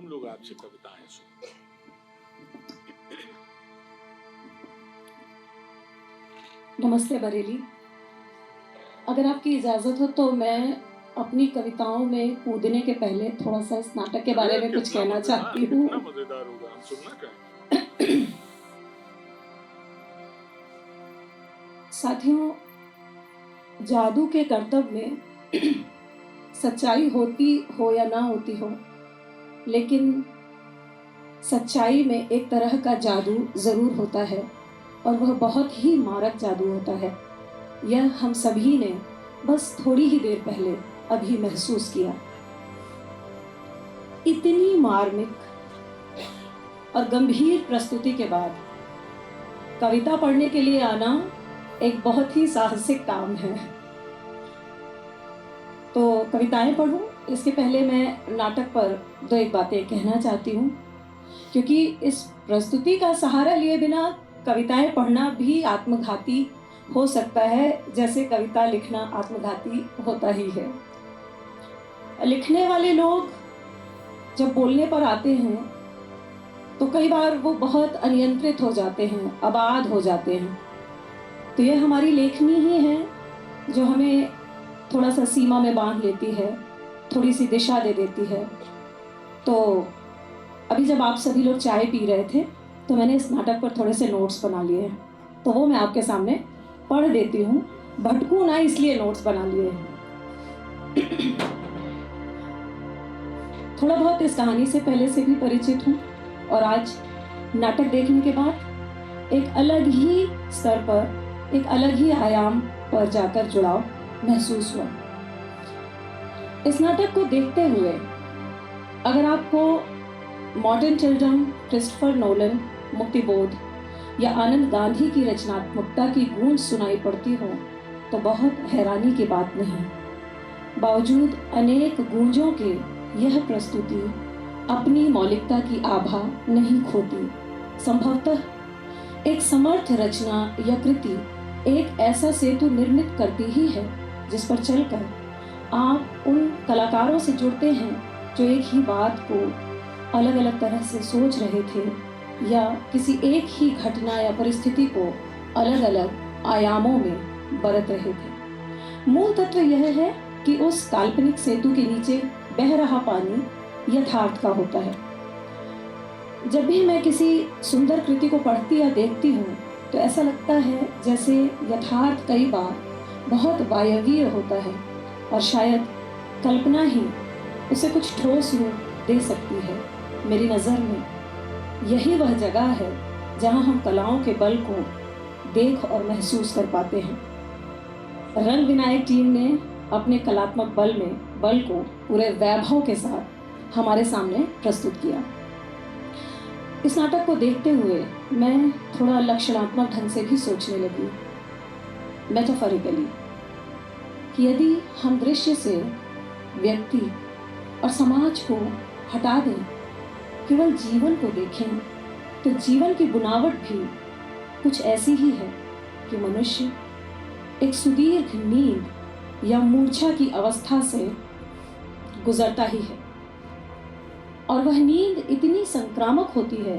हम लोग आपसे कविताएं सुनते हैं। नमस्ते बरेली। अगर आपकी इजाज़त हो तो मैं अपनी कविताओं में कूदने के पहले थोड़ा सा इस नाटक के बारे में कुछ कहना चाहती हूँ। कितना मजेदार होगा, हम सुनना चाहेंगे। साथियों, जादू के करतब में सच्चाई होती हो या ना होती हो, लेकिन सच्चाई में एक तरह का जादू ज़रूर होता है और वह बहुत ही मारक जादू होता है। यह हम सभी ने बस थोड़ी ही देर पहले अभी महसूस किया। इतनी मार्मिक और गंभीर प्रस्तुति के बाद कविता पढ़ने के लिए आना एक बहुत ही साहसिक काम है। तो कविताएं पढ़ूं इसके पहले मैं नाटक पर दो एक बातें कहना चाहती हूँ, क्योंकि इस प्रस्तुति का सहारा लिए बिना कविताएं पढ़ना भी आत्मघाती हो सकता है, जैसे कविता लिखना आत्मघाती होता ही है। लिखने वाले लोग जब बोलने पर आते हैं तो कई बार वो बहुत अनियंत्रित हो जाते हैं, आबाद हो जाते हैं। तो यह हमारी लेखनी ही है जो हमें थोड़ा सा सीमा में बांध लेती है, थोड़ी सी दिशा दे देती है। तो अभी जब आप सभी लोग चाय पी रहे थे तो मैंने इस नाटक पर थोड़े से नोट्स बना लिए हैं, तो वो मैं आपके सामने पढ़ देती हूँ। भटकूं ना इसलिए नोट्स बना लिए हैं। थोड़ा बहुत इस कहानी से पहले से भी परिचित हूँ और आज नाटक देखने के बाद एक अलग ही स्तर पर, एक अलग ही आयाम पर जाकर जुड़ाव महसूस हुआ। इस नाटक को देखते हुए अगर आपको Morton children, Christopher Nolan, Muktibodh या आनंद गांधी की रचनात्मकता की गूंज सुनाई पड़ती हो तो बहुत हैरानी की बात नहीं। बावजूद अनेक गूंजों के यह प्रस्तुति अपनी मौलिकता की आभा नहीं खोती। संभवतः एक समर्थ रचना या कृति एक ऐसा सेतु निर्मित करती ही है जिस पर चलकर आप उन कलाकारों से जुड़ते हैं जो एक ही बात को अलग अलग तरह से सोच रहे थे या किसी एक ही घटना या परिस्थिति को अलग अलग आयामों में बरत रहे थे। मूल तत्व यह है कि उस काल्पनिक सेतु के नीचे बह रहा पानी यथार्थ का होता है। जब भी मैं किसी सुंदर कृति को पढ़ती या देखती हूँ तो ऐसा लगता है जैसे यथार्थ कई बार बहुत वायवीय होता है और शायद कल्पना ही उसे कुछ ठोस रूप दे सकती है। मेरी नज़र में यही वह जगह है जहाँ हम कलाओं के बल को देख और महसूस कर पाते हैं। रंग विनायक टीम ने अपने कलात्मक बल को पूरे वैभव के साथ हमारे सामने प्रस्तुत किया। इस नाटक को देखते हुए मैं थोड़ा लक्षणात्मक ढंग से भी सोचने लगी, मेटाफोरिकली, कि यदि हम दृश्य से व्यक्ति और समाज को हटा दें, केवल जीवन को देखें, तो जीवन की बुनावट भी कुछ ऐसी ही है कि मनुष्य एक सुदीर्घ नींद या मूर्छा की अवस्था से गुजरता ही है और वह नींद इतनी संक्रामक होती है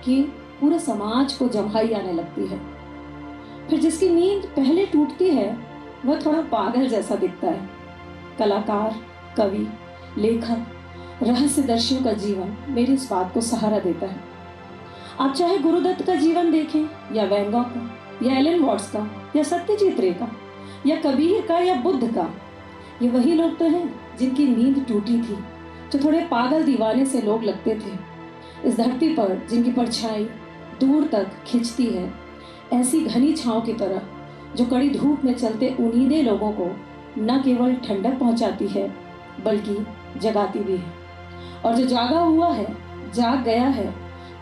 कि पूरे समाज को जम्हाई आने लगती है। फिर जिसकी नींद पहले टूटती है वह थोड़ा पागल जैसा दिखता है। कलाकार, कवि, लेखक, रहस्यदर्शियों का जीवन मेरी इस बात को सहारा देता है। आप चाहे गुरुदत्त का जीवन देखें या वैन गॉग का या एलन वॉट्स का या सत्यजीत रे का या कबीर का या बुद्ध का, ये वही लोग तो हैं जिनकी नींद टूटी थी, जो थोड़े पागल दीवाने से लोग लगते थे। इस धरती पर जिनकी परछाई दूर तक खिंचती है, ऐसी घनी छांव की तरह जो कड़ी धूप में चलते उन्नीदे लोगों को न केवल ठंडक पहुंचाती है बल्कि जगाती भी है। और जो जागा हुआ है, जाग गया है,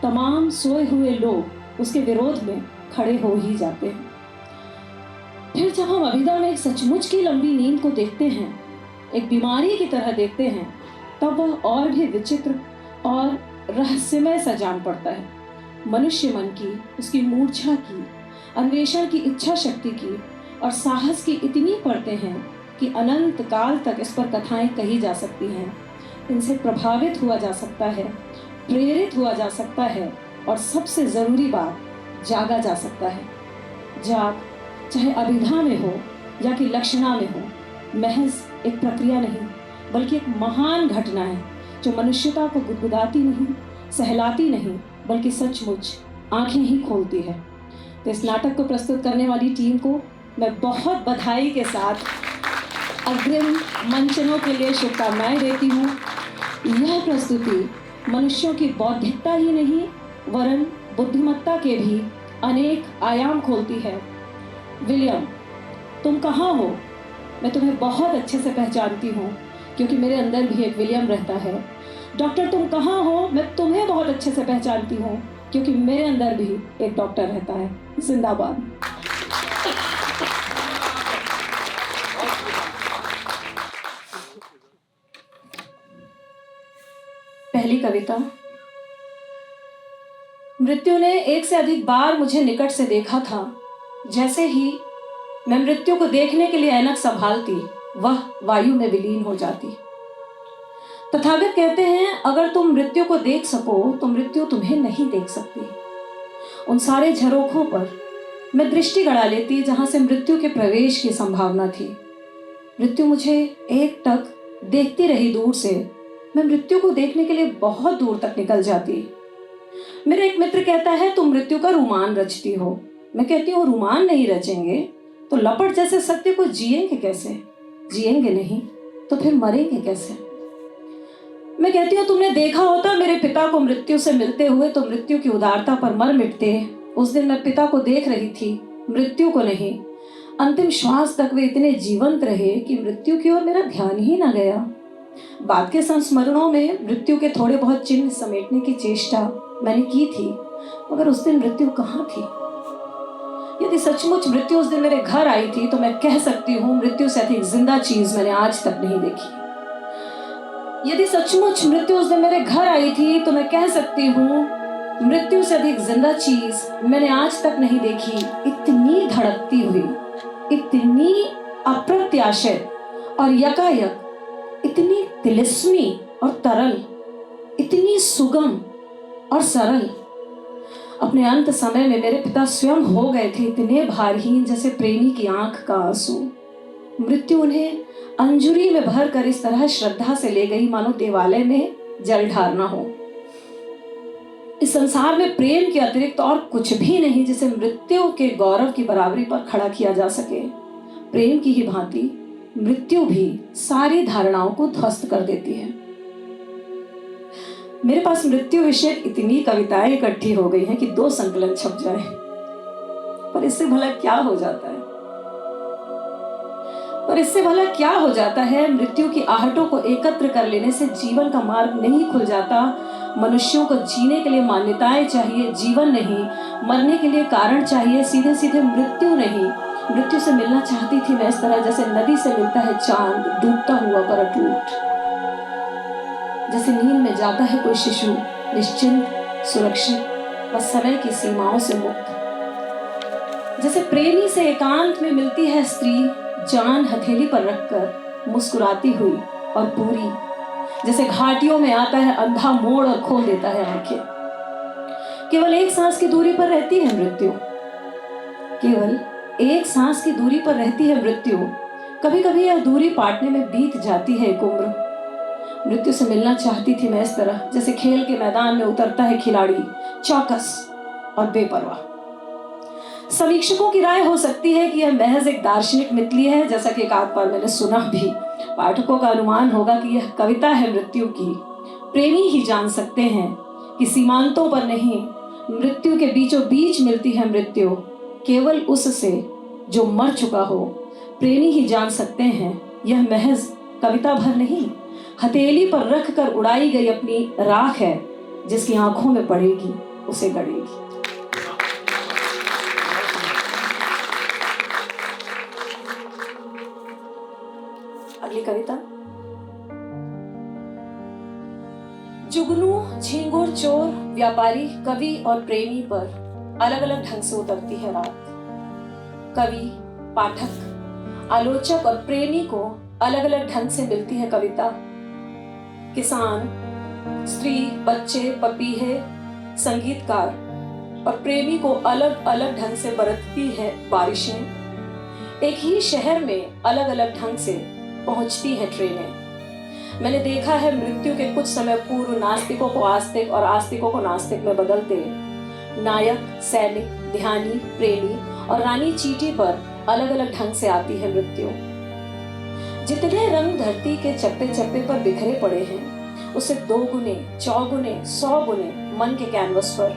तमाम सोए हुए लोग उसके विरोध में खड़े हो ही जाते हैं। फिर जब हम अभिधा में एक सचमुच की लंबी नींद को देखते हैं, एक बीमारी की तरह देखते हैं, तब वह और भी विचित्र और रहस्यमय सा जान पड़ता है। मनुष्य मन की, उसकी मूर्छा की, अन्वेषण की इच्छा शक्ति की और साहस की इतनी परतें हैं कि अनंत काल तक इस पर कथाएं कही जा सकती हैं। इनसे प्रभावित हुआ जा सकता है, प्रेरित हुआ जा सकता है और सबसे ज़रूरी बात, जागा जा सकता है। जाग चाहे अभिधा में हो या कि लक्षणा में हो, महज एक प्रक्रिया नहीं बल्कि एक महान घटना है जो मनुष्यता को गुदगुदाती नहीं, सहलाती नहीं, बल्कि सचमुच आंखें ही खोलती है। तो इस नाटक को प्रस्तुत करने वाली टीम को मैं बहुत बधाई के साथ अग्रिम मंचनों के लिए शुभकामनाएं देती हूँ। यह प्रस्तुति मनुष्यों की बौद्धिकता ही नहीं वरन बुद्धिमत्ता के भी अनेक आयाम खोलती है। विलियम, तुम कहाँ हो? मैं तुम्हें बहुत अच्छे से पहचानती हूँ क्योंकि मेरे अंदर भी एक विलियम रहता है। डॉक्टर, तुम कहाँ हो? मैं तुम्हें बहुत अच्छे से पहचानती हूँ क्योंकि मेरे अंदर भी एक डॉक्टर रहता है। जिंदाबाद। पहली कविता। मृत्यु ने एक से अधिक बार मुझे निकट से देखा था। जैसे ही मैं मृत्यु को देखने के लिए ऐनक संभालती, वह वायु में विलीन हो जाती। तथागत कहते हैं, अगर तुम मृत्यु को देख सको तो मृत्यु तुम्हें नहीं देख सकती। उन सारे झरोखों पर मैं दृष्टि गड़ा लेती जहां से मृत्यु के प्रवेश की संभावना थी। मृत्यु मुझे एक टक देखती रही दूर से। मैं मृत्यु को देखने के लिए बहुत दूर तक निकल जाती। मेरा एक मित्र कहता है, तुम मृत्यु का रोमान रचती हो। मैं कहती हूँ, रोमान नहीं रचेंगे तो लपट जैसे सत्य को जिएंगे कैसे? जिएंगे नहीं तो फिर मरेंगे कैसे? मैं कहती हूँ, तुमने देखा होता मेरे पिता को मृत्यु से मिलते हुए तो मृत्यु की उदारता पर मर मिटते। उस दिन मैं पिता को देख रही थी, मृत्यु को नहीं। अंतिम श्वास तक वे इतने जीवंत रहे कि मृत्यु की ओर मेरा ध्यान ही न गया। बाद के संस्मरणों में मृत्यु के थोड़े बहुत चिन्ह समेटने की चेष्टा मैंने की थी, मगर उस दिन मृत्यु कहाँ थी? यदि सचमुच मृत्यु उस दिन मेरे घर आई थी तो मैं कह सकती हूँ, मृत्यु से अधिक जिंदा चीज मैंने आज तक नहीं देखी। यदि सचमुच मृत्यु उस दिन मेरे घर आई थी तो मैं कह सकती हूँ, मृत्यु से अधिक जिंदा चीज मैंने आज तक नहीं देखी। इतनी धड़कती हुई, इतनी अप्रत्याशित और यकायक, इतनी तिलिस्मी और तरल, इतनी सुगम और सरल। अपने अंत समय में मेरे पिता स्वयं हो गए थे इतने भारहीन जैसे प्रेमी की आंख का आंसू। मृत्यु उन्हें अंजुरी में भर कर इस तरह श्रद्धा से ले गई मानो देवालय में जल ढारना हो। इस संसार में प्रेम के अतिरिक्त और कुछ भी नहीं जिसे मृत्यु के गौरव की बराबरी पर खड़ा किया जा सके। प्रेम की ही भांति मृत्यु भी सारी धारणाओं को ध्वस्त कर देती है। मेरे पास मृत्यु विषय इतनी कविताएं इकट्ठी हो गई हैं कि 2 संकलन छप जाए, पर इससे भला क्या हो जाता है? मृत्यु की आहटों को एकत्र कर लेने से जीवन का मार्ग नहीं खुल जाता। मनुष्यों को जीने के लिए मान्यताएं चाहिए, जीवन नहीं। मरने के लिए कारण चाहिए, सीधे सीधे मृत्यु नहीं। मृत्यु से मिलना चाहती थी मैं इस तरह जैसे नदी से मिलता है चांद, डूबता हुआ पर अटूट। जैसे नींद में जाता है कोई शिशु, निश्चिंत, सुरक्षित व समय की सीमाओं से मुक्त। जैसे प्रेमी से एकांत में मिलती है स्त्री, जान हथेली पर रखकर मुस्कुराती हुई और पूरी। जैसे घाटियों में आता है अंधा मोड़ और खोल देता है आंखें। केवल एक सांस की दूरी पर रहती है मृत्यु। केवल एक सांस की दूरी पर रहती है मृत्यु। कभी कभी यह दूरी पाटने में बीत जाती है एक उम्र। मृत्यु से मिलना चाहती थी मैं इस तरह जैसे खेल के मैदान में उतरता है खिलाड़ी, चौकस और बेपरवाह। समीक्षकों की राय हो सकती है कि यह महज एक दार्शनिक मितली है, जैसा कि एक आध बार मैंने सुना भी। पाठकों का अनुमान होगा कि यह कविता है मृत्यु की। प्रेमी ही जान सकते हैं कि सीमांतों पर नहीं, मृत्यु के बीचों बीच मिलती है मृत्यु, केवल उससे जो मर चुका हो। प्रेमी ही जान सकते हैं यह महज कविता भर नहीं, हथेली पर रख कर उड़ाई गई अपनी राख है, जिसकी आंखों में पड़ेगी उसे गड़ेगी। अगली कविता। जुगनू, झिंगुर, चोर, व्यापारी, कवि और प्रेमी पर अलग अलग ढंग से उतरती है रात। कवि, पाठक, आलोचक और प्रेमी को अलग अलग ढंग से मिलती है कविता। किसान, स्त्री, बच्चे, पपीहे, संगीतकार और प्रेमी को अलग अलग ढंग से बरतती है बारिशें। एक ही शहर में अलग अलग ढंग से पहुंचती हैं ट्रेनें। मैंने देखा है मृत्यु के कुछ समय पूर्व नास्तिकों को आस्तिक और आस्तिकों को नास्तिक में बदलते नायक, सैनिक, ध्यानी, प्रेमी और रानी चीटी पर अलग अलग ढंग से आती है मृत्यु। जितने रंग धरती के चप्पे चप्पे पर बिखरे पड़े हैं उसे 2 गुने, 4 गुने, 100 गुने मन के कैनवस पर।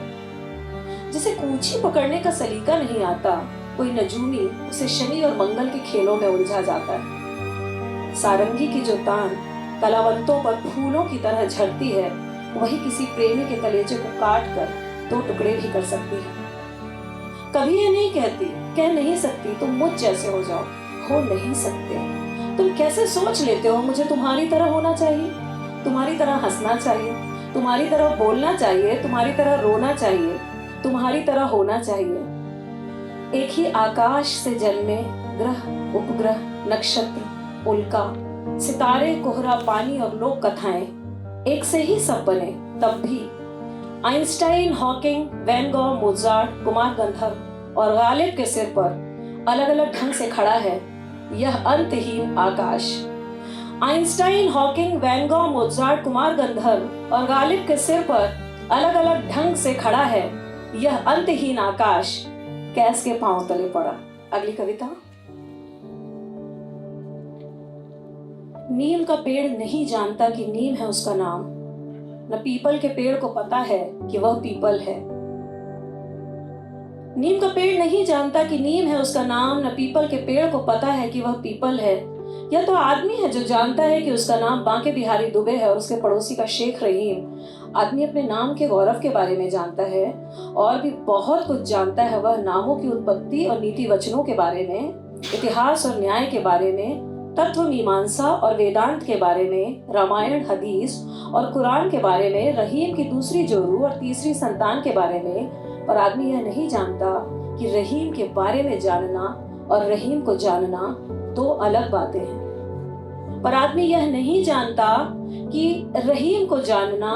जिसे कूची पकड़ने का सलीका नहीं आता, कोई नजूमी उसे शनि और मंगल के खेलों में उलझा जाता है। सारंगी की जो तान कलावंतों पर फूलों की तरह झरती है, वही किसी प्रेमी के कलेजे को काट कर 2 टुकड़े भी कर सकती है। कभी ये नहीं कहती, कह नहीं सकती तुम मुझ जैसे हो जाओ, हो नहीं सकते। तुम कैसे सोच लेते हो मुझे तुम्हारी तरह होना चाहिए, तुम्हारी तरह हंसना चाहिए, तुम्हारी तरह बोलना चाहिए, तुम्हारी तरह रोना चाहिए, तुम्हारी तरह होना चाहिए। एक ही आकाश से जन्मे ग्रह, उपग्रह, नक्षत्र, उल्का, सितारे, कोहरा, पानी और लोक कथाएं एक से ही सब बने, तब भी Einstein, Hawking, Van Gogh, Mozart, Kumar Gandharva और गालिब के सिर पर अलग अलग ढंग से खड़ा है यह अंतहीन आकाश। Einstein, Hawking, Van Gogh, Mozart, Kumar Gandharva और गालिब के सिर पर अलग अलग ढंग से खड़ा है यह अंतहीन आकाश कैस के पांव तले पड़ा। अगली कविता। नीम का पेड़ नहीं जानता कि नीम है उसका नाम, न पीपल के पेड़ को पता है कि वह पीपल है। नीम का पेड़ नहीं जानता कि नीम है उसका नाम, न पीपल के पेड़ को पता है कि वह पीपल है। यह तो आदमी है जो जानता है कि उसका नाम बांके बिहारी दुबे है और उसके पड़ोसी का शेख रहीम। आदमी अपने नाम के गौरव के बारे में जानता है और भी बहुत कुछ जानता है। वह नामों की उत्पत्ति और नीति वचनों के बारे में, इतिहास और न्याय के बारे में, तत्व मीमांसा और वेदांत के बारे में, रामायण, हदीस और कुरान के बारे में, रहीम की दूसरी जोरू और तीसरी संतान के बारे में। पर आदमी यह नहीं जानता कि रहीम के बारे में जानना और रहीम को जानना 2 अलग बातें हैं। पर आदमी यह नहीं जानता कि रहीम को जानना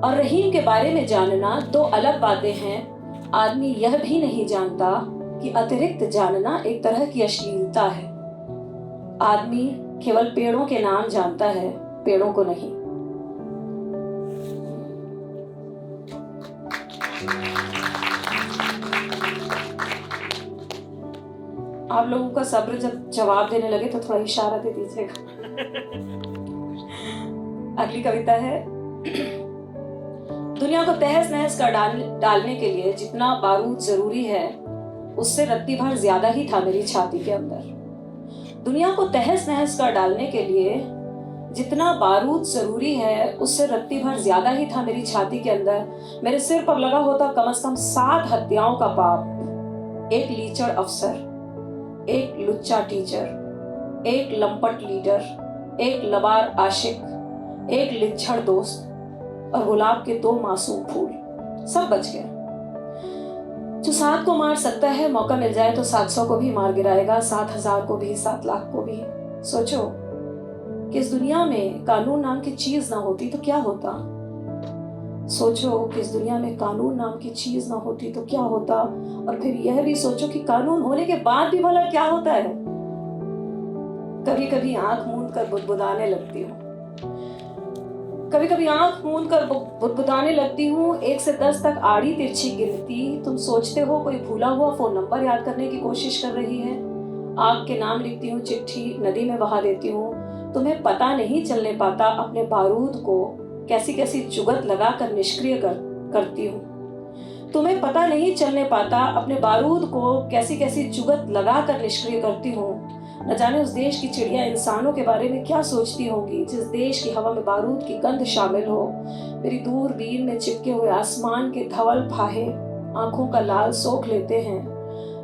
और रहीम के बारे में जानना 2 अलग बातें हैं। आदमी यह भी नहीं जानता कि अतिरिक्त जानना एक तरह की अश्लीलता है। आदमी केवल पेड़ों के नाम जानता है, पेड़ों को नहीं। आप लोगों का सब्र जब जवाब देने लगे तो थोड़ा इशारा दे दीजिएगा। अगली कविता है। दुनिया को तहस नहस कर डालने के लिए जितना बारूद जरूरी है उससे रत्ती भर ज्यादा ही था मेरी छाती के अंदर। दुनिया को तहस नहस कर डालने के लिए जितना बारूद जरूरी है उससे रत्ती भर ज्यादा ही था मेरी छाती के अंदर। मेरे सिर पर लगा होता कम से कम 7 हत्याओं का पाप। एक लीचड़ अफसर, एक लुच्चा टीचर, एक लंपट लीडर, एक लबार आशिक, एक लिच्छड़ दोस्त और गुलाब के 2 मासूम फूल, सब बच गए। जो 7 को मार सकता है, मौका मिल जाए तो 700 को भी मार गिराएगा, 7,000 को भी, 7 लाख को भी। सोचो कि इस दुनिया में कानून नाम की चीज ना होती तो क्या होता। सोचो कि इस दुनिया में कानून नाम की चीज ना होती तो क्या होता। और फिर यह भी सोचो कि कानून होने के बाद भी भला क्या होता है। कभी कभी आंख मूंद कर बुदबुदाने लगती हूँ, कभी कभी आंख मूंद कर बुदबुदाने लगती हूँ। 1 से 10 तक आड़ी तिरछी गिनती। तुम सोचते हो कोई भूला हुआ फोन नंबर याद करने की कोशिश कर रही है। आग के नाम लिखती हूँ, चिट्ठी नदी में बहा देती हूँ। तुम्हें पता नहीं चलने पाता अपने बारूद को कैसी कैसी जुगत लगाकर निष्क्रिय करती हूँ। तुम्हें पता नहीं चलने पाता अपने बारूद को कैसी कैसी जुगत लगाकर निष्क्रिय करती हूँ। न जाने उस देश की चिड़िया इंसानों के बारे में क्या सोचती होगी जिस देश की हवा में बारूद की गंध शामिल हो। मेरी दूरबीन में चिपके हुए आसमान के धवल फाहे आंखों का लाल सोख लेते हैं।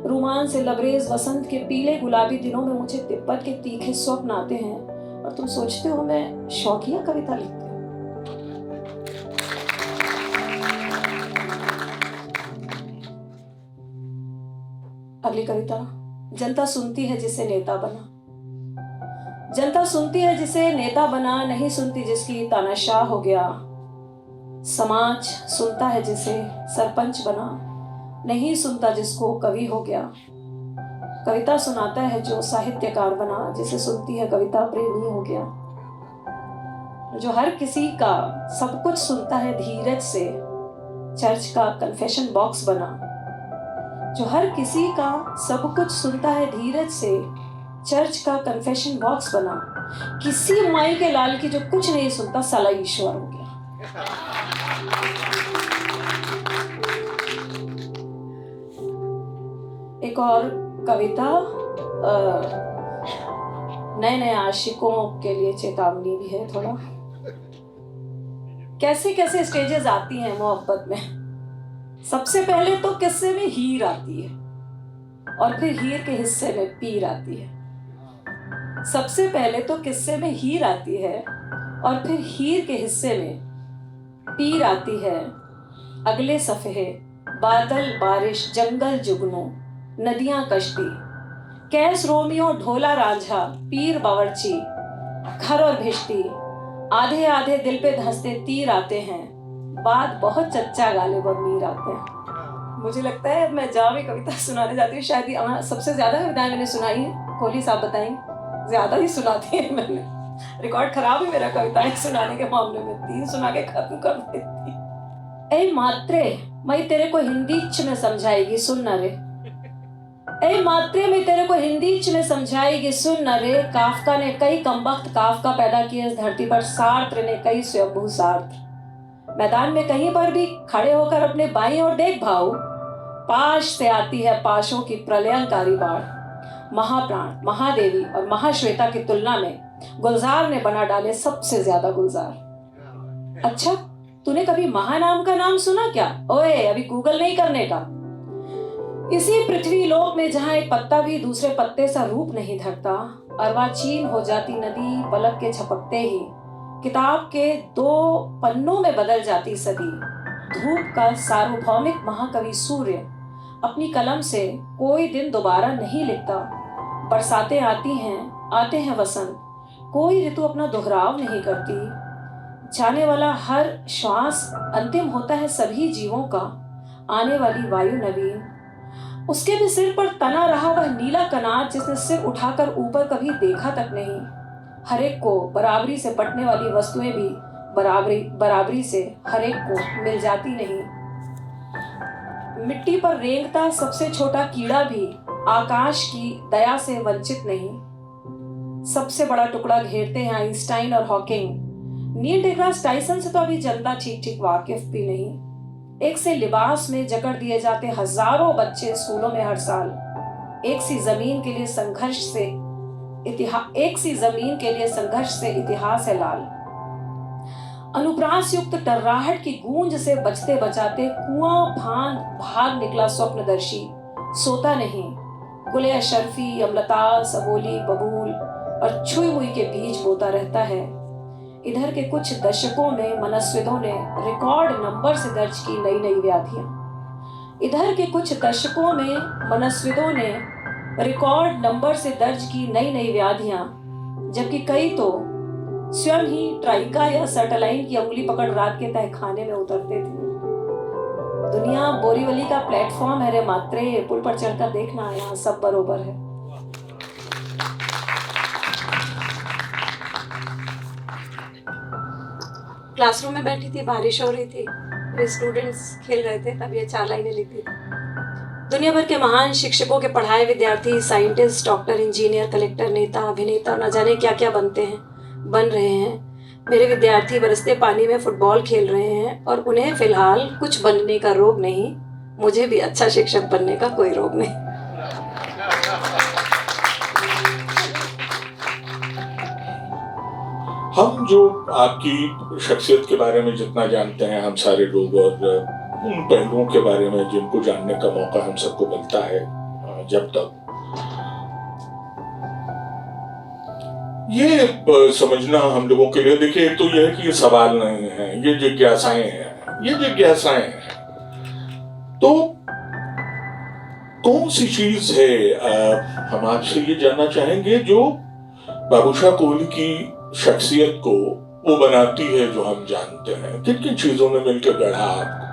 रुमान से लबरेज वसंत के पीले गुलाबी दिनों में मुझे तिब्बत के तीखे स्वप्न आते हैं और तुम सोचते हो मैं शौकिया कविता लिखती हूँ। अगली कविता। जनता सुनती है जिसे नेता बना। जनता सुनती है जिसे नेता बना, नहीं सुनती जिसकी तानाशाह हो गया। समाज सुनता है जिसे सरपंच बना, नहीं सुनता जिसको कवि हो गया। कविता सुनाता है जो साहित्यकार बना, जिसे सुनती है कविता प्रेमी हो गया। जो हर किसी का सब कुछ सुनता है धीरज से, चर्च का कन्फेशन बॉक्स बना। जो हर किसी का सब कुछ सुनता है धीरज से, चर्च का कन्फेशन बॉक्स बना। किसी माई के लाल की जो कुछ नहीं सुनता, साला ईश्वर हो गया। एक और कविता नए नए आशिकों के लिए चेतावनी भी है थोड़ा। कैसे कैसे स्टेजेस आती हैं मोहब्बत में। सबसे पहले तो किस्से में हीर आती है और फिर हीर के हिस्से में पीर आती है। सबसे पहले तो किस्से में हीर आती है और फिर हीर के हिस्से में पीर आती है। अगले सफ़े बादल बारिश जंगल जुगनू नदियां कश्ती, कैस रोमियो ढोला रांझा पीर बावर्ची घर और भिश्ती। आधे आधे दिल पे धंसते तीर आते हैं, बात बहुत चच्चा गालिब और मीर आते हैं। मुझे लगता है मैं जहाँ भी कविता सुनाने जाती हूँ, शायद सबसे ज्यादा कविताएं मैंने सुनाई है। कोहली साहब बताएंगे, ज्यादा ही सुनाती है मैंने। रिकॉर्ड खराब है मेरा कविताएं सुनाने के मामले में, 3 सुना के खत्म कर देती। ए मात्रे मैं तेरे को हिंदीच में समझाएगी, सुन न रे। ए मात्रे में तेरे को हिंदीच में समझाएगी, सुन न रे। काफका ने कई कमबख्त काफका पैदा किए इस धरती पर, सार्त्र ने कई स्वयंभू सार्त्र। मैदान में कहीं पर भी खड़े होकर अपने बाईं ओर देख भाव, पाश से आती है पाशों की प्रलयंकारी बाढ़। महाप्राण, महादेवी और महाश्वेता की तुलना में गुलजार ने बना डाले सबसे ज्यादा गुलजार। अच्छा, तूने कभी महानाम का नाम सुना क्या? ओए, अभी गूगल नहीं करने का। इसी पृथ्वी लोक में जहां एक पत्ता भी दूसरे पत्ते सा रूप नहीं धरता, अर्वाचीन हो जाती नदी पलक के झपकते ही, किताब के 2 पन्नों में बदल जाती सदी। धूप का सार्वभौमिक महाकवि सूर्य अपनी कलम से कोई दिन दोबारा नहीं लिखता। बरसातें आती हैं, आते हैं वसंत, कोई ऋतु अपना दोहराव नहीं करती। जाने वाला हर श्वास अंतिम होता है सभी जीवों का, आने वाली वायु नवीन। उसके भी सिर पर तना रहा वह नीला कनात जिसने सिर उठाकर ऊपर कभी देखा तक नहीं। हर एक को बराबरी से बंटने वाली वस्तुएं भी बराबरी से हर एक को मिल जाती नहीं। मिट्टी पर रेंगता सबसे छोटा कीड़ा भी आकाश की दया से वंचित नहीं। सबसे बड़ा टुकड़ा घेरते हैं आइंस्टाइन और हॉकिंग। नील डिग्रास टाइसन से तो अभी जनता ठीक ठीक वाकिफ भी नहीं। एक से लिबास में जकड़ दिए जाते हजारों बच्चे स्कूलों में हर साल। एक सी जमीन के लिए संघर्ष से इतिहास है लाल। अनुप्रास युक्त टर्राहट की गूंज से बचते बचाते कुआं फांद भाग निकला स्वप्नदर्शी, सोता नहीं। गुले अशरफी, अमलतास, अबोली, बबूल और छुई मुई के बीच बोता रहता है। इधर के कुछ दशकों में मनस्विदों ने रिकॉर्ड नंबर से दर्ज की नई नई व्याधियां। इधर के कुछ दशकों में मनस्विदों ने रिकॉर्ड नंबर से दर्ज की नई नई व्याधियां, जबकि कई तो स्वयं ही ट्राइका या सर्टलाइन की उंगली पकड़ रात के तहखाने में उतरते थे। दुनिया बोरीवली का प्लेटफॉर्म है रे मात्रे, पुल पर चढ़कर देखना, यहाँ सब बरोबर है। क्लासरूम में बैठी थी, बारिश हो रही थी, फिर स्टूडेंट्स खेल रहे थे, तब ये 4 लाइनें लिखी थी। दुनिया भर के महान शिक्षकों के पढ़ाए विद्यार्थी साइंटिस्ट, डॉक्टर, इंजीनियर, कलेक्टर, नेता, अभिनेता और न जाने क्या क्या बन रहे हैं। मेरे विद्यार्थी बरसते पानी में फुटबॉल खेल रहे हैं और उन्हें फिलहाल कुछ बनने का रोग नहीं, मुझे भी अच्छा शिक्षक बनने का कोई रोग नहीं। हम जो आपकी शख्सियत के बारे में जितना जानते हैं हम सारे लोग, और उन पहलुओं के बारे में जिनको जानने का मौका हम सबको मिलता है जब तक, ये समझना हम लोगों के लिए, देखिए एक तो यह है कि ये सवाल नहीं है, ये जिज्ञासाएं हैं। तो कौन सी चीज है, हम आपसे ये जानना चाहेंगे, जो बाबूशाह कोहली की शख्सियत को वो बनाती है जो हम जानते हैं? किन किन चीजों में मिलकर गढ़ा आपको?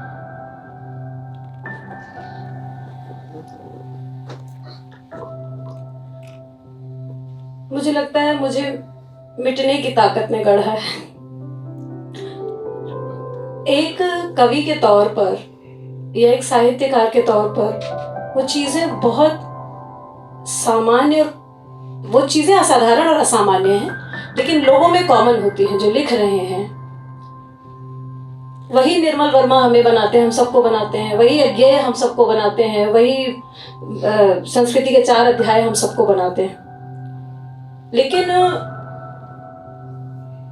मुझे लगता है मुझे मिटने की ताकत ने गढ़ा है। एक कवि के तौर पर या एक साहित्यकार के तौर पर वो चीजें बहुत सामान्य, वो चीजें असाधारण और असामान्य हैं, लेकिन लोगों में कॉमन होती हैं जो लिख रहे हैं। वही निर्मल वर्मा हमें बनाते हैं, हम सबको बनाते हैं, वही यज्ञ हम सबको बनाते हैं, वही संस्कृति के 4 अध्याय हम सबको बनाते हैं। लेकिन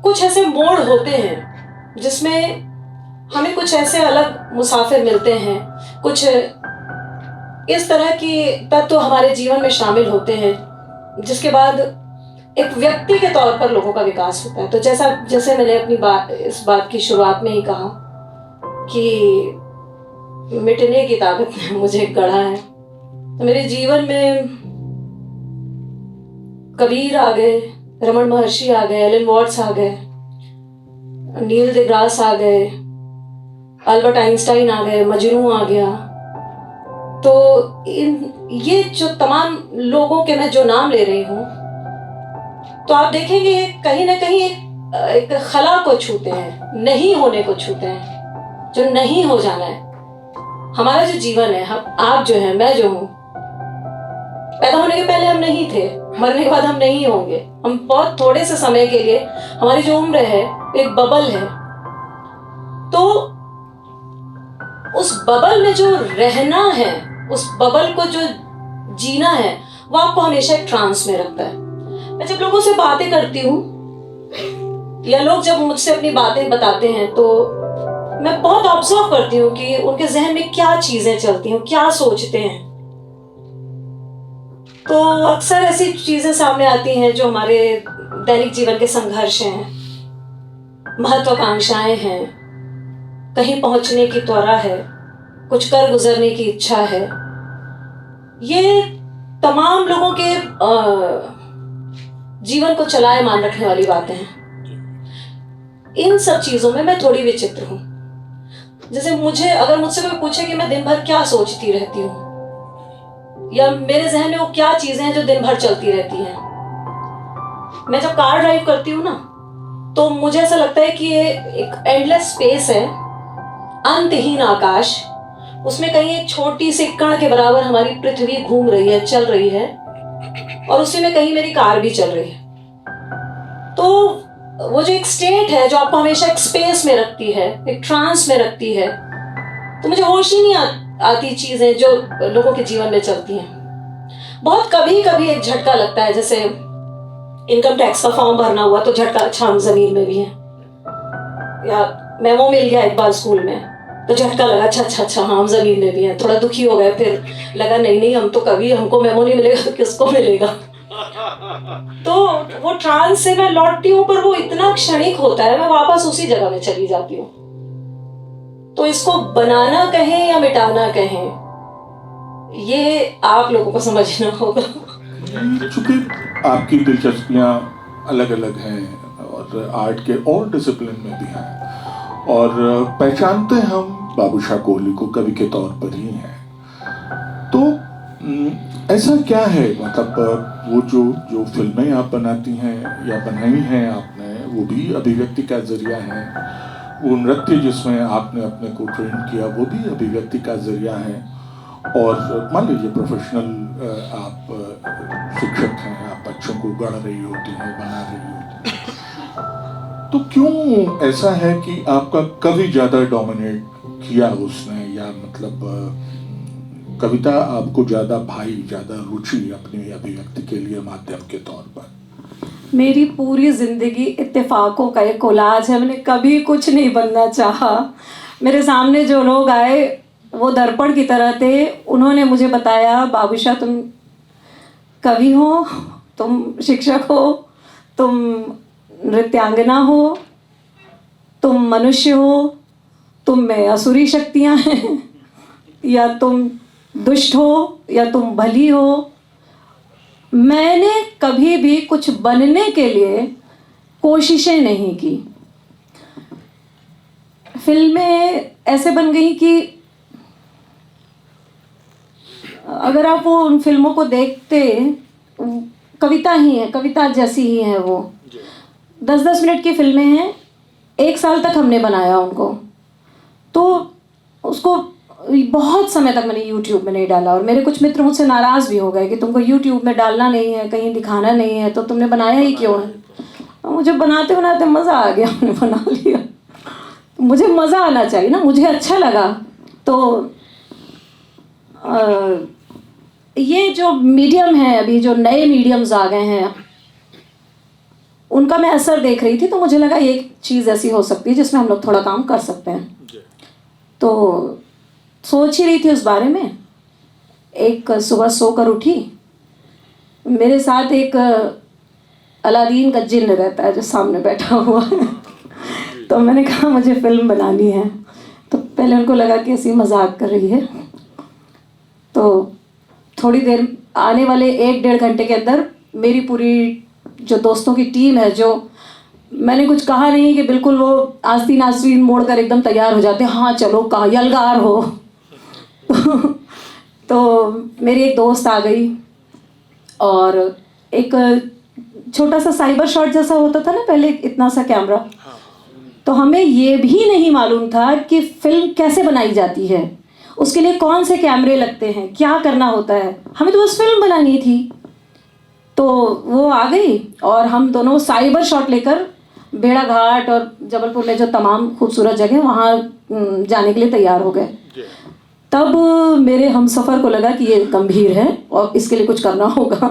कुछ ऐसे मोड़ होते हैं जिसमें हमें कुछ ऐसे अलग मुसाफिर मिलते हैं, कुछ इस तरह के तत्व हमारे जीवन में शामिल होते हैं जिसके बाद एक व्यक्ति के तौर पर लोगों का विकास होता है। तो जैसे मैंने अपनी इस बात की शुरुआत में ही कहा कि मिटने की ताकत ने मुझे गढ़ा है, तो मेरे जीवन में कबीर आ गए, रमन महर्षि आ गए, एलन वॉट्स आ गए, नील डिग्रास आ गए, अल्बर्ट आइंस्टाइन आ गए, मजनू आ गया। तो ये जो तमाम लोगों के मैं जो नाम ले रही हूँ, तो आप देखेंगे कहीं ना कहीं एक खला को छूते हैं, नहीं होने को छूते हैं, जो नहीं हो जाना है। हमारा जो जीवन है, हम आप जो है, मैं जो हूँ, पैदा होने के पहले हम नहीं थे, मरने के बाद हम नहीं होंगे। हम बहुत थोड़े से समय के लिए, हमारी जो उम्र है एक बबल है, तो उस बबल में जो रहना है, उस बबल को जो जीना है, वो आपको हमेशा एक ट्रांस में रखता है। मैं जब लोगों से बातें करती हूँ या लोग जब मुझसे अपनी बातें बताते हैं, तो मैं बहुत ऑब्जर्व करती हूँ कि उनके जहन में क्या चीजें चलती हैं, क्या सोचते हैं। तो अक्सर ऐसी चीजें सामने आती हैं जो हमारे दैनिक जीवन के संघर्ष हैं, महत्वाकांक्षाएं हैं, कहीं पहुंचने की त्वरा है, कुछ कर गुजरने की इच्छा है। ये तमाम लोगों के जीवन को चलायमान रखने वाली बातें हैं। इन सब चीजों में मैं थोड़ी विचित्र हूं। जैसे अगर मुझसे कोई पूछे कि मैं दिन भर क्या सोचती रहती हूँ, या मेरे जहन में वो क्या चीजें हैं जो दिन भर चलती रहती हैं। मैं जब कार ड्राइव करती हूँ ना, तो मुझे ऐसा लगता है कि ये एक एंडलेस स्पेस है, अंतहीन आकाश, उसमें कहीं एक छोटी सी कण के बराबर हमारी पृथ्वी घूम रही है, चल रही है, और उसी में कहीं मेरी कार भी चल रही है। तो वो जो एक स्टेट है जो आपको हमेशा एक स्पेस में रखती है, एक ट्रांस में रखती है, तो मुझे होश ही नहीं आती चीजें जो लोगों के जीवन में चलती हैं। बहुत कभी कभी एक झटका लगता है, जैसे इनकम टैक्स का फॉर्म भरना हुआ तो झटका, अच्छा हम जमीन में भी है, या मेमो मिल गया एक बार स्कूल में तो झटका लगा, अच्छा हाँ हम जमीन में भी हैं। थोड़ा दुखी हो गए, फिर लगा नहीं हम तो कभी, हमको मेमो नहीं मिलेगा तो किसको मिलेगा। तो वो ट्रांस से मैं लौटती हूँ, पर वो इतना क्षणिक होता है, मैं वापस उसी जगह में चली जाती हूँ। तो इसको बनाना कहें या मिटाना कहें, ये आप लोगों को समझना होगा। चूंकि आपकी दिलचस्पियां अलग अलग हैं और आर्ट के और डिसिप्लिन में भी हैं, और पहचानते हम बाबूशाह कोहली को कवि के तौर पर ही हैं, तो ऐसा क्या है, मतलब वो जो फिल्में आप बनाती हैं या बनाई हैं आपने, वो भी अभिव्यक्ति का जरिया है। वो नृत्य जिसमें आपने अपने को ट्रेन किया, वो भी अभिव्यक्ति का जरिया है। और मान लीजिए प्रोफेशनल आप शिक्षक हैं, आप बच्चों को गढ़ रही होती हैं, बना रही होती हैं, तो क्यों ऐसा है कि आपका कवि ज़्यादा डोमिनेट किया उसने, या मतलब कविता आपको ज़्यादा ज़्यादा रुचि अपनी अभिव्यक्ति के लिए माध्यम के तौर पर? मेरी पूरी जिंदगी इत्तेफाकों का एक कोलाज है। मैंने कभी कुछ नहीं बनना चाहा। मेरे सामने जो लोग आए वो दर्पण की तरह थे। उन्होंने मुझे बताया, बाबूशाह तुम कवि हो, तुम शिक्षक हो, तुम नृत्यांगना हो, तुम मनुष्य हो, तुम में असुरी शक्तियाँ हैं, या तुम दुष्ट हो या तुम भली हो। मैंने कभी भी कुछ बनने के लिए कोशिशें नहीं की। फिल्में ऐसे बन गई कि अगर आप वो उन फिल्मों को देखते, कविता ही है, कविता जैसी ही है वो। 10-10 मिनट की फिल्में हैं, 1 साल तक हमने बनाया उनको। तो उसको बहुत समय तक मैंने YouTube में नहीं डाला, और मेरे कुछ मित्र मुझसे नाराज़ भी हो गए कि तुमको YouTube में डालना नहीं है, कहीं दिखाना नहीं है, तो तुमने बनाया ही क्यों है। और मुझे बनाते बनाते मज़ा आ गया, मैंने बना लिया। मुझे मज़ा आना चाहिए ना, मुझे अच्छा लगा। तो ये जो मीडियम है, अभी जो नए मीडियम्स आ गए हैं, उनका मैं असर देख रही थी, तो मुझे लगा ये चीज़ ऐसी हो सकती है जिसमें हम लोग थोड़ा काम कर सकते हैं। तो सोच ही रही थी उस बारे में। एक सुबह सोकर उठी, मेरे साथ एक अलादीन का जिन्न रहता है जो सामने बैठा हुआ है। तो मैंने कहा मुझे फिल्म बनानी है। तो पहले उनको लगा कि ऐसी मजाक कर रही है। तो थोड़ी देर, आने वाले 1-1.5 घंटे के अंदर मेरी पूरी जो दोस्तों की टीम है, जो मैंने कुछ कहा नहीं कि बिल्कुल वो आस्तीन आस्तीन मोड़ कर एकदम तैयार हो जाते, हाँ चलो कहा यलगार हो। तो मेरी एक दोस्त आ गई, और एक छोटा सा साइबर शॉट जैसा होता था ना पहले, इतना सा कैमरा। तो हमें ये भी नहीं मालूम था कि फिल्म कैसे बनाई जाती है, उसके लिए कौन से कैमरे लगते हैं, क्या करना होता है। हमें तो बस फिल्म बनानी थी। तो वो आ गई, और हम दोनों साइबर शॉट लेकर बेड़ा घाट और जबलपुर में जो तमाम खूबसूरत जगह वहाँ जाने के लिए तैयार हो गए। तब मेरे हमसफ़र को लगा कि ये गंभीर है और इसके लिए कुछ करना होगा।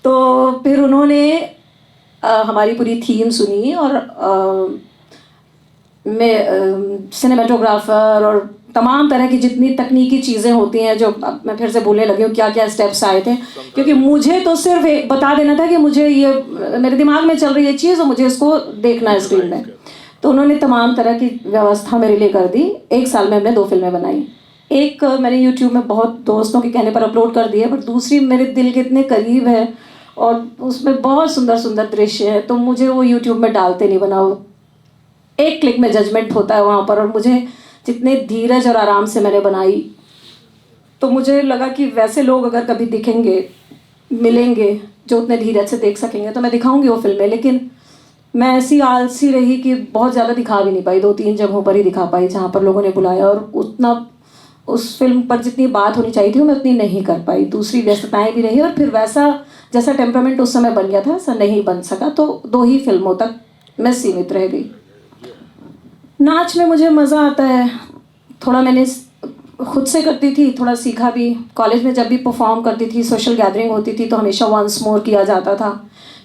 तो फिर उन्होंने हमारी पूरी थीम सुनी, और मैं सिनेमेटोग्राफर और तमाम तरह की जितनी तकनीकी चीज़ें होती हैं, जो मैं फिर से बोलने लगी हूँ क्या क्या स्टेप्स आए थे, क्योंकि मुझे तो सिर्फ एक बता देना था कि मुझे ये, मेरे दिमाग में चल रही है चीज़ और मुझे इसको देखना है स्क्रीन में। तो उन्होंने तमाम तरह की व्यवस्था मेरे लिए कर दी। 1 साल में हमने 2 फिल्में बनाई। एक मैंने यूट्यूब में बहुत दोस्तों के कहने पर अपलोड कर दी है, बट दूसरी मेरे दिल के इतने करीब है और उसमें बहुत सुंदर सुंदर दृश्य है, तो मुझे वो यूट्यूब में डालते नहीं बनाओ। एक क्लिक में जजमेंट होता है वहाँ पर, और मुझे जितने धीरज और आराम से मैंने बनाई, तो मुझे लगा कि वैसे लोग अगर कभी दिखेंगे, मिलेंगे, जो उतने धीरज से देख सकेंगे, तो मैं दिखाऊंगी वो फिल्में। लेकिन मैं ऐसी आलसी रही कि बहुत ज़्यादा दिखा भी नहीं पाई। 2-3 जगहों पर ही दिखा पाई जहाँ पर लोगों ने बुलाया, और उतना उस फिल्म पर जितनी बात होनी चाहिए थी वो मैं उतनी नहीं कर पाई। दूसरी व्यस्तताएं भी रही, और फिर वैसा जैसा टेम्परामेंट उस समय बन गया था वैसा नहीं बन सका। तो 2 ही फिल्मों तक मैं सीमित रह गई। नाच में मुझे मज़ा आता है, थोड़ा मैंने खुद से करती थी, थोड़ा सीखा भी। कॉलेज में जब भी परफॉर्म करती थी, सोशल गैदरिंग होती थी, तो हमेशा वंस मोर किया जाता था।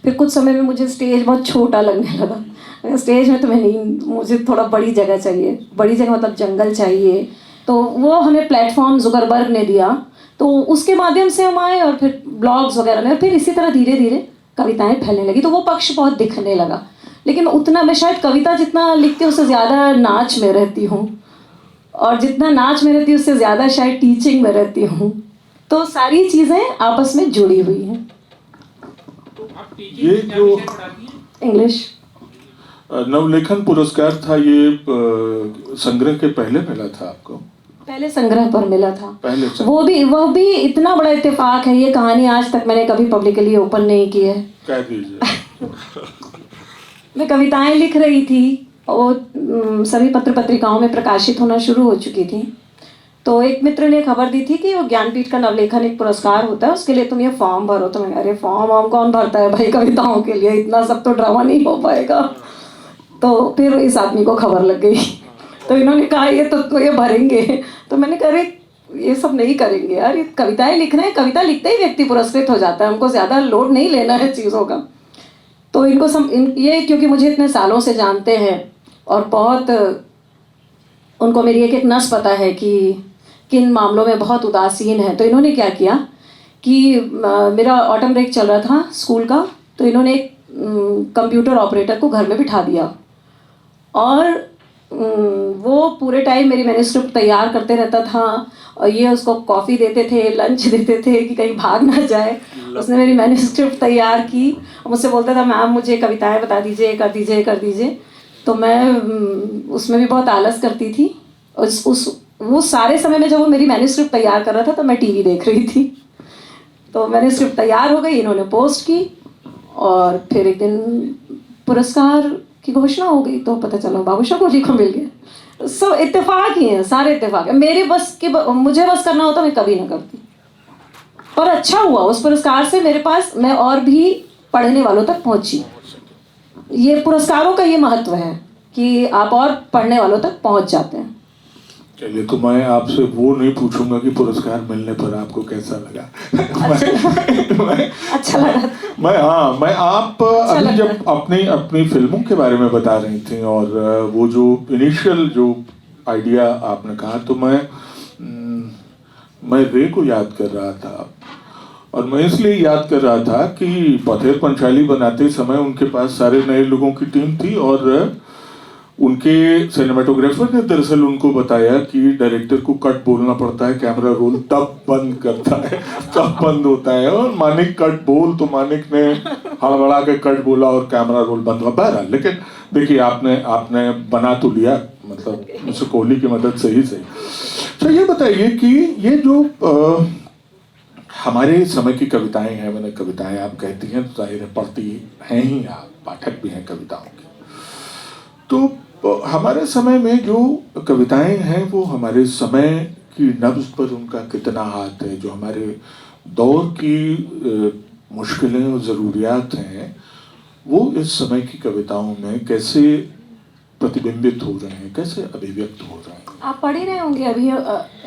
फिर कुछ समय में मुझे स्टेज बहुत छोटा लगने लगा। स्टेज में तो मैं नहीं, मुझे थोड़ा बड़ी जगह चाहिए, बड़ी जगह मतलब जंगल चाहिए। तो वो हमें प्लेटफॉर्म जुकरबर्ग ने दिया, तो उसके माध्यम से हम आए, और फिर ब्लॉग्स वगैरह में, फिर इसी तरह धीरे धीरे कविताएं फैलने लगी। तो वो पक्ष बहुत दिखने लगा। लेकिन उतना मैं शायद कविता जितना लिखती हूँ उससे ज़्यादा नाच में रहती हूँ, और जितना नाच में रहती हूँ उससे ज़्यादा शायद टीचिंग में रहती हूँ। तो सारी चीज़ें आपस में जुड़ी हुई हैं। ये जो इंग्लिश नवलेखन पुरस्कार था, ये संग्रह के पहले मिला था आपको? पहले संग्रह पर मिला था। पहले वो भी इतना बड़ा इत्तेफाक है। ये कहानी आज तक मैंने कभी पब्लिकली ओपन नहीं की है। कह दीजिए। मैं कविताएं लिख रही थी, और सभी पत्र पत्रिकाओं में प्रकाशित होना शुरू हो चुकी थी। तो एक मित्र ने खबर दी थी कि वो ज्ञानपीठ का नवलेखन एक पुरस्कार होता है, उसके लिए तुम ये फॉर्म भरो। तो मैं, अरे फॉर्म कौन भरता है भाई कविताओं के लिए, इतना सब तो ड्रामा नहीं हो पाएगा। तो फिर इस आदमी को खबर लग गई। तो इन्होंने कहा ये भरेंगे। तो मैंने कहा ये सब नहीं करेंगे यार, ये कविताएं लिखना है, कविता लिखते ही व्यक्ति पुरस्कृत हो जाता है, हमको ज़्यादा लोड नहीं लेना है चीज़ों का। तो इनको ये क्योंकि मुझे इतने सालों से जानते हैं और बहुत उनको मेरी एक नस पता है कि किन मामलों में बहुत उदासीन है, तो इन्होंने क्या किया कि मेरा ऑटम ब्रेक चल रहा था स्कूल का, तो इन्होंने एक कंप्यूटर ऑपरेटर को घर में बिठा दिया, और वो पूरे टाइम मेरी मैन्युस्क्रिप्ट तैयार करते रहता था और ये उसको कॉफ़ी देते थे, लंच देते थे कि कहीं भाग ना जाए। उसने मेरी मैन्युस्क्रिप्ट तैयार की और मुझसे बोलता था मैम मुझे कविताएं बता दीजिए, कर दीजिए कर दीजिए। तो मैं उसमें भी बहुत आलस करती थी। वो सारे समय में जब वो मेरी मैन्युस्क्रिप्ट तैयार कर रहा था तो मैं टीवी देख रही थी। तो मैन्युस्क्रिप्ट तैयार हो गई, इन्होंने पोस्ट की और फिर एक दिन पुरस्कार की घोषणा हो गई तो पता चला बाबूशाह कोहली को मिल गया। सब इत्तेफाक ही हैं, सारे इत्तेफाक है। मेरे बस के मुझे बस करना होता मैं कभी ना करती। पर अच्छा हुआ उस पुरस्कार से मेरे पास मैं और भी पढ़ने वालों तक पहुंची। ये पुरस्कारों का ये महत्व है कि आप और पढ़ने वालों तक पहुंच जाते हैं। चलिए, तो मैं आपसे वो नहीं पूछूंगा कि पुरस्कार मिलने पर आपको कैसा लगा। अच्छा लगा। मैं आप अभी जब अपनी फिल्मों के बारे में बता रही थी और वो जो इनिशियल जो आइडिया आपने कहा, तो मैं रे को याद कर रहा था। और मैं इसलिए याद कर रहा था कि पथेर पंचाली बनाते समय उनके पास सारे नए लोगों की टीम थी और उनके सिनेमेटोग्राफर ने दरअसल उनको बताया कि डायरेक्टर को कट बोलना पड़ता है, कैमरा रोल तब बंद करता है, तब बंद होता है। और मानिक कट बोल, तो मानिक ने हड़बड़ा के कट बोला और कैमरा रोल बंद हुआ। बहरहाल, लेकिन देखिए आपने बना तो लिया, मतलब मिस्टर कोहली की मदद से ही सही। तो ये बताइए कि ये जो हमारे समय की कविताएं हैं, मैंने कविताएं आप कहती हैं तो जाहिर है पढ़ती हैं ही, आप पाठक भी हैं कविताओं के। तो हमारे समय में जो कविताएं हैं वो हमारे समय की नब्ज पर उनका कितना हाथ है, जो हमारे दौर की मुश्किलें और ज़रूरियात हैं वो इस समय की कविताओं में कैसे प्रतिबिंबित हो रहे हैं, कैसे अभिव्यक्त हो रहे हैं। आप पढ़ ही रहे होंगे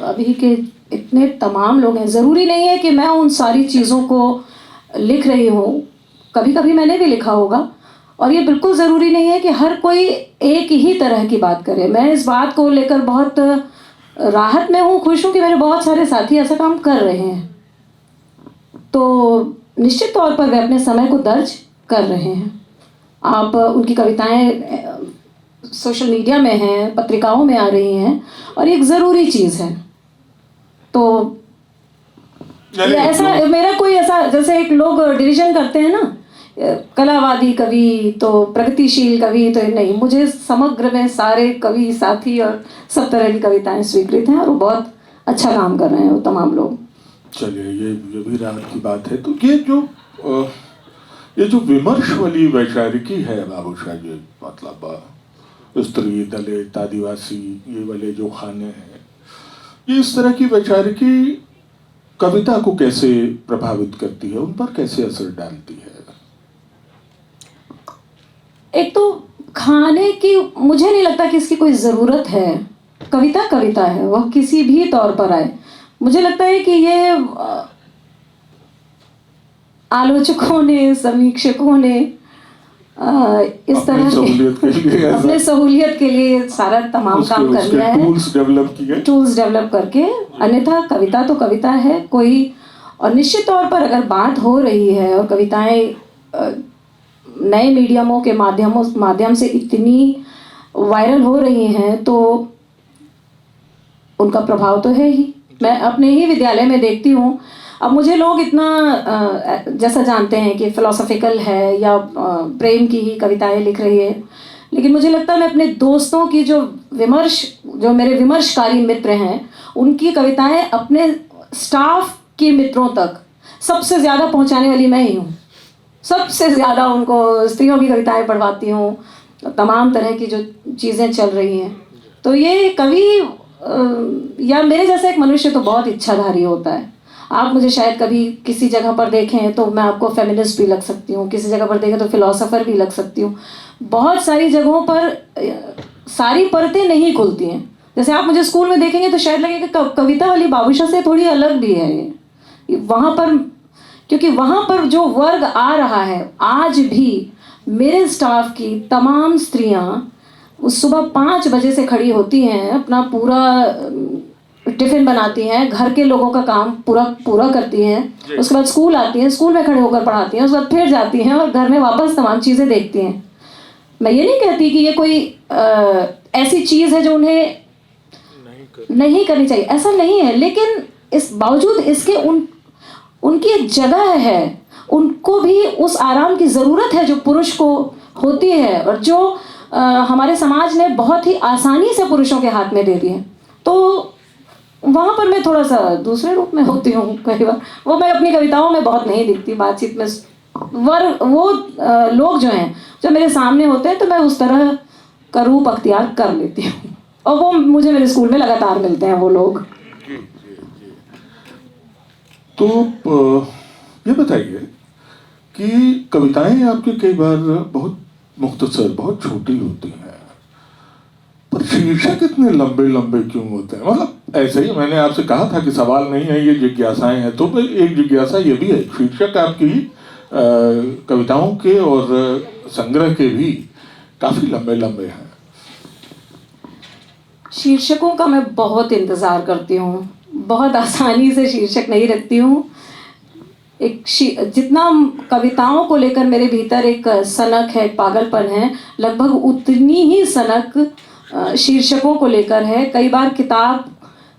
अभी के इतने तमाम लोग हैं। ज़रूरी नहीं है कि मैं उन सारी चीज़ों को लिख रही हूँ, कभी कभी मैंने भी लिखा होगा। और ये बिल्कुल ज़रूरी नहीं है कि हर कोई एक ही तरह की बात करे। मैं इस बात को लेकर बहुत राहत में हूँ, खुश हूँ कि मेरे बहुत सारे साथी ऐसा काम कर रहे हैं। तो निश्चित तौर पर वे अपने समय को दर्ज कर रहे हैं। आप उनकी कविताएं सोशल मीडिया में हैं, पत्रिकाओं में आ रही हैं और ये एक ज़रूरी चीज़ है। तो ऐसा मेरा कोई ऐसा, जैसे एक लोग डिवीज़न करते हैं ना, कलावादी कवि तो प्रगतिशील कवि तो नहीं, मुझे समग्र में सारे कवि साथी और सब तरह की कविताएं स्वीकृत हैं और वो बहुत अच्छा काम कर रहे हैं वो तमाम लोग। चलिए, ये भी राहत की बात है। तो ये जो विमर्श वाली वैचारिकी है बाबूशाह जी, मतलब स्त्री, दलित, आदिवासी, ये वाले जो खाने हैं, ये इस तरह की वैचारिकी कविता को कैसे प्रभावित करती है, उन पर कैसे असर डालती है? एक तो खाने की मुझे नहीं लगता कि इसकी कोई ज़रूरत है। कविता कविता है, वह किसी भी तौर पर आए। मुझे लगता है कि ये आलोचकों ने, समीक्षकों ने इस तरह के अपने सहूलियत के लिए सारा तमाम काम कर लिया है, टूल्स डेवलप करके। अन्यथा कविता तो कविता है कोई। और निश्चित तौर पर अगर बात हो रही है और कविताएं नए मीडियमों के माध्यम से इतनी वायरल हो रही हैं तो उनका प्रभाव तो है ही। मैं अपने ही विद्यालय में देखती हूँ। अब मुझे लोग इतना जैसा जानते हैं कि फिलोसॉफिकल है या प्रेम की ही कविताएं लिख रही है, लेकिन मुझे लगता है मैं अपने दोस्तों की जो मेरे विमर्शकारी मित्र हैं, उनकी कविताएं अपने स्टाफ के मित्रों तक सबसे ज़्यादा पहुंचाने वाली मैं ही हूँ। सबसे ज़्यादा उनको स्त्रियों की कविताएं पढ़वाती हूँ, तमाम तरह की जो चीज़ें चल रही हैं। तो ये कवि या मेरे जैसा एक मनुष्य तो बहुत इच्छाधारी होता है। आप मुझे शायद कभी किसी जगह पर देखें तो मैं आपको फेमिनिस्ट भी लग सकती हूँ, किसी जगह पर देखें तो फिलोसोफर भी लग सकती हूँ। बहुत सारी जगहों पर सारी परतें नहीं खुलती हैं। जैसे आप मुझे स्कूल में देखेंगे तो शायद लगेगा कविता वाली बाबूशाह से थोड़ी अलग भी है ये वहाँ पर, क्योंकि वहाँ पर जो वर्ग आ रहा है, आज भी मेरे स्टाफ की तमाम स्त्रियाँ उस सुबह 5 बजे से खड़ी होती हैं, अपना पूरा टिफ़िन बनाती हैं, घर के लोगों का काम पूरा करती हैं, उसके बाद स्कूल आती हैं, स्कूल में खड़े होकर पढ़ाती हैं, उसके बाद फिर जाती हैं और घर में वापस तमाम चीज़ें देखती हैं। मैं ये नहीं कहती कि ये कोई ऐसी चीज़ है जो उन्हें नहीं करनी चाहिए, ऐसा नहीं है। लेकिन इस बावजूद इसके उनकी एक जगह है, उनको भी उस आराम की ज़रूरत है जो पुरुष को होती है और जो हमारे समाज ने बहुत ही आसानी से पुरुषों के हाथ में दे दी है। तो वहाँ पर मैं थोड़ा सा दूसरे रूप में होती हूँ कई बार। वो मैं अपनी कविताओं में बहुत नहीं दिखती, बातचीत में वो लोग जो हैं जो मेरे सामने होते हैं तो मैं उस तरह का रूप अख्तियार कर लेती हूँ, और वो मुझे मेरे स्कूल में लगातार मिलते हैं वो लोग। तो ये बताइए कि कविताएं आपकी कई बार बहुत मुख्तसर, बहुत छोटी होती हैं, पर शीर्षक इतने लंबे लंबे क्यों होते हैं? मतलब ऐसे ही मैंने आपसे कहा था कि सवाल नहीं है, ये जिज्ञासाएं हैं, तो एक जिज्ञासा ये भी है, शीर्षक आपकी कविताओं के और संग्रह के भी काफी लंबे लंबे हैं। शीर्षकों का मैं बहुत इंतज़ार करती हूँ, बहुत आसानी से शीर्षक नहीं रखती हूँ। जितना कविताओं को लेकर मेरे भीतर एक सनक है, एक पागलपन है, लगभग उतनी ही सनक शीर्षकों को लेकर है। कई बार किताब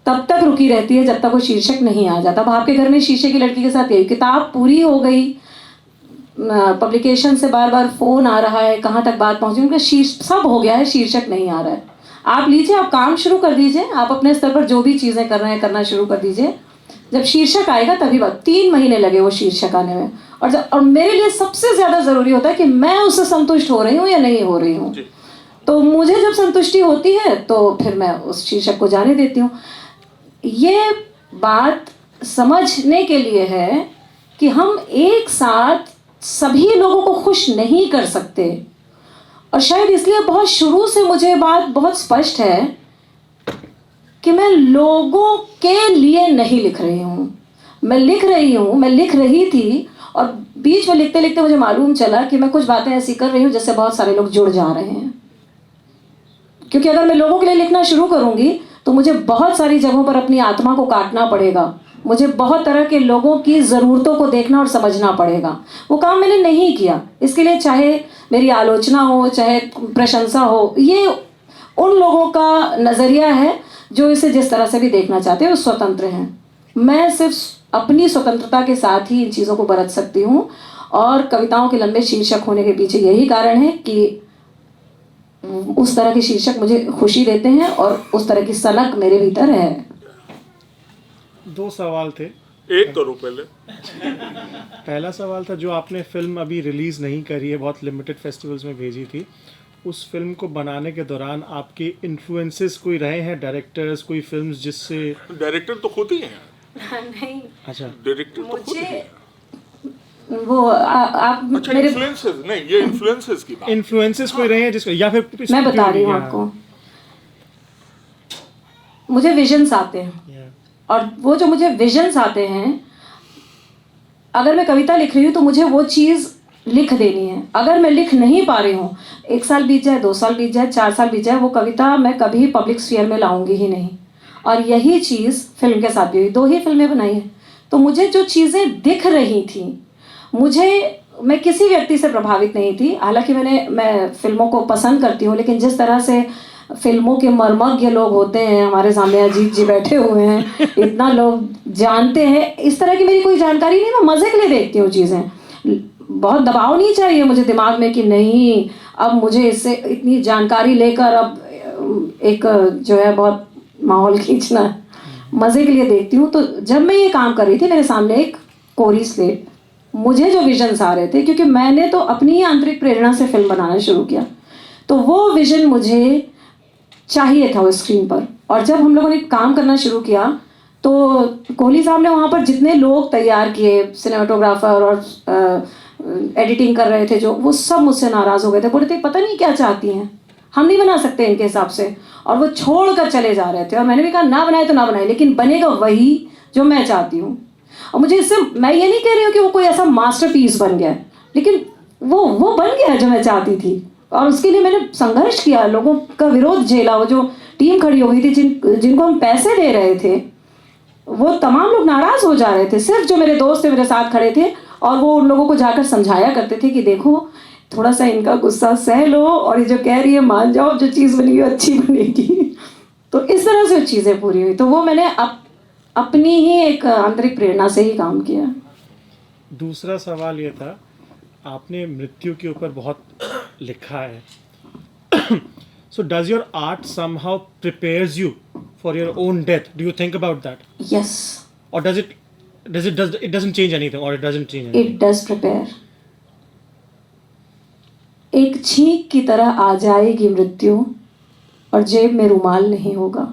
तब तक रुकी रहती है जब तक वो शीर्षक नहीं आ जाता। अब आपके घर में शीशे की लड़की के साथ यही, किताब पूरी हो गई, पब्लिकेशन से बार बार फ़ोन आ रहा है, कहाँ तक बात पहुँची, उनका सब हो गया है, शीर्षक नहीं आ रहा है। आप लीजिए, आप काम शुरू कर दीजिए, आप अपने स्तर पर जो भी चीज़ें कर रहे हैं करना शुरू कर दीजिए। जब शीर्षक आएगा तभी बात। 3 महीने लगे वो शीर्षक आने में, और मेरे लिए सबसे ज़्यादा ज़रूरी होता है कि मैं उससे संतुष्ट हो रही हूँ या नहीं हो रही हूँ। तो मुझे जब संतुष्टि होती है तो फिर मैं उस शीर्षक को जाने देती हूँ। ये बात समझने के लिए है कि हम एक साथ सभी लोगों को खुश नहीं कर सकते, और शायद इसलिए बहुत शुरू से मुझे बात बहुत स्पष्ट है कि मैं लोगों के लिए नहीं लिख रही हूँ। मैं लिख रही थी, और बीच में लिखते लिखते मुझे मालूम चला कि मैं कुछ बातें ऐसी कर रही हूँ जिससे बहुत सारे लोग जुड़ जा रहे हैं। क्योंकि अगर मैं लोगों के लिए लिखना शुरू करूँगी तो मुझे बहुत सारी जगहों पर अपनी आत्मा को काटना पड़ेगा, मुझे बहुत तरह के लोगों की ज़रूरतों को देखना और समझना पड़ेगा। वो काम मैंने नहीं किया। इसके लिए चाहे मेरी आलोचना हो, चाहे प्रशंसा हो, ये उन लोगों का नज़रिया है जो इसे जिस तरह से भी देखना चाहते हैं, वो स्वतंत्र हैं। मैं सिर्फ अपनी स्वतंत्रता के साथ ही इन चीज़ों को बरत सकती हूँ, और कविताओं के लंबे शीर्षक होने के पीछे यही कारण है कि उस तरह के शीर्षक मुझे खुशी देते हैं और उस तरह की सनक मेरे भीतर है। 2 सवाल थे। एक करो पहले। पहला सवाल था, जो आपने फिल्म अभी रिलीज़ नहीं करी है, बहुत लिमिटेड फेस्टिवल्स में भेजी थी, उस फिल्म को बनाने के दौरान आपके इन्फ्लुएंसेस कोई रहे हैं, डायरेक्टर्स, कोई फिल्म्स जिससे? डायरेक्टर तो खुद ही हैं। नहीं, अच्छा, डायरेक्टर तो खुद ही हैं। वो आप अच्छा, मेरे इन्फ्लुएंसेस नहीं, ये इन्फ्लुएंसेस की बात। इन्फ्लुएंसेस कोई रहे हैं जिसको, या फिर मैं बता रही हूँ आपको, मुझे विजन्स आते हैं, और वो जो मुझे विजन्स आते हैं, अगर मैं कविता लिख रही हूँ तो मुझे वो चीज़ लिख देनी है। अगर मैं लिख नहीं पा रही हूँ, 1 साल बीत जाए, 2 साल बीत जाए, 4 साल बीत जाए, वो कविता मैं कभी पब्लिक स्फीयर में लाऊंगी ही नहीं। और यही चीज़ फिल्म के साथ भी हुई। 2 ही फिल्में बनाई हैं, तो मुझे जो चीज़ें दिख रही थी, मैं किसी व्यक्ति से प्रभावित नहीं थी। हालांकि मैं फिल्मों को पसंद करती हूँ, लेकिन जिस तरह से फिल्मों के मर्मज्ञ लोग होते हैं, हमारे सामने अजीत जी बैठे हुए हैं, इतना लोग जानते हैं, इस तरह की मेरी कोई जानकारी नहीं। मैं मज़े के लिए देखती हूँ चीज़ें, बहुत दबाव नहीं चाहिए मुझे दिमाग में कि नहीं अब मुझे इससे इतनी जानकारी लेकर अब एक जो है बहुत माहौल खींचना। मज़े के लिए देखती हूँ। तो जब मैं ये काम कर रही थी, मेरे सामने एक कोरी स्लेट, मुझे जो विजन्स आ रहे थे, क्योंकि मैंने तो अपनी ही आंतरिक प्रेरणा से फिल्म बनाना शुरू किया, तो वो विजन मुझे चाहिए था वो स्क्रीन पर। और जब हम लोगों ने काम करना शुरू किया तो कोहली साहब ने वहाँ पर जितने लोग तैयार किए, सिनेमाटोग्राफर और एडिटिंग कर रहे थे जो, वो सब मुझसे नाराज़ हो गए थे, बोले थे पता नहीं क्या चाहती हैं, हम नहीं बना सकते इनके हिसाब से, और वो छोड़ कर चले जा रहे थे। और मैंने भी कहा ना बनाए तो ना बनाए, लेकिन बनेगा वही जो मैं चाहती हूँ। और मुझे इससे, मैं ये नहीं कह रही हूँ कि वो कोई ऐसा मास्टरपीस बन गया, लेकिन वो बन गया जो मैं चाहती थी। और उसके लिए मैंने संघर्ष किया, लोगों का विरोध झेला। वो जो टीम खड़ी हो गई थी, जिनको हम पैसे दे रहे थे, वो तमाम लोग नाराज़ हो जा रहे थे। सिर्फ जो मेरे दोस्त थे मेरे साथ खड़े थे, और वो उन लोगों को जाकर समझाया करते थे कि देखो थोड़ा सा इनका गुस्सा सह लो और ये जो कह रही है मान जाओ, जो चीज़ बनी है अच्छी बनेगी। तो इस तरह से चीज़ें पूरी हुई। तो वो मैंने अपनी ही एक आंतरिक प्रेरणा से ही काम किया। दूसरा सवाल ये था, आपने मृत्यु के ऊपर बहुत लिखा है। So does your art somehow prepares you for your own death? Do you think about that? Yes, Or it doesn't change anything, or it doesn't change anything? it does prepare. एक छींक की तरह आ जाएगी मृत्यु और जेब में रुमाल नहीं होगा।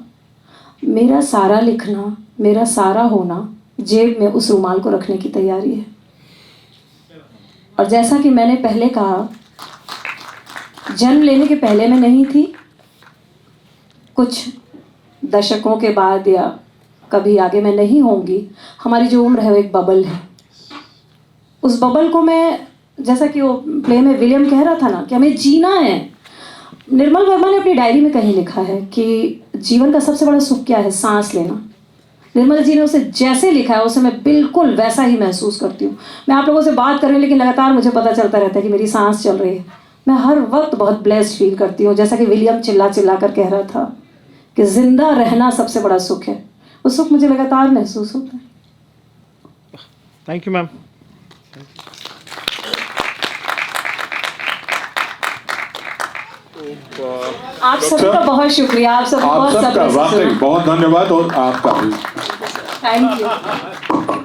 मेरा सारा लिखना, मेरा सारा होना जेब में उस रुमाल को रखने की तैयारी है। और जैसा कि मैंने पहले कहा, जन्म लेने के पहले मैं नहीं थी, कुछ दशकों के बाद या कभी आगे मैं नहीं होंगी। हमारी जो उम्र है वो एक बबल है। उस बबल को मैं, जैसा कि वो प्ले में विलियम कह रहा था ना कि हमें जीना है। निर्मल वर्मा ने अपनी डायरी में कहीं लिखा है कि जीवन का सबसे बड़ा सुख क्या है? सांस लेना। निर्मल जी ने उसे जैसे लिखा है उसे मैं बिल्कुल वैसा ही महसूस करती हूँ। मैं आप लोगों से बात कर रही हूँ लेकिन लगातार मुझे पता चलता रहता है कि मेरी सांस चल रही है। मैं हर वक्त बहुत ब्लेस्ड फील करती हूँ। जैसा कि विलियम चिल्ला चिल्ला कर कह रहा था कि जिंदा रहना सबसे बड़ा सुख है, वो सुख मुझे लगातार महसूस होता है। Thank you ma'am. आप सबका बहुत शुक्रिया। आप सब आप बहुत सबका सब वाकई बहुत धन्यवाद और आपका भी। Thank you.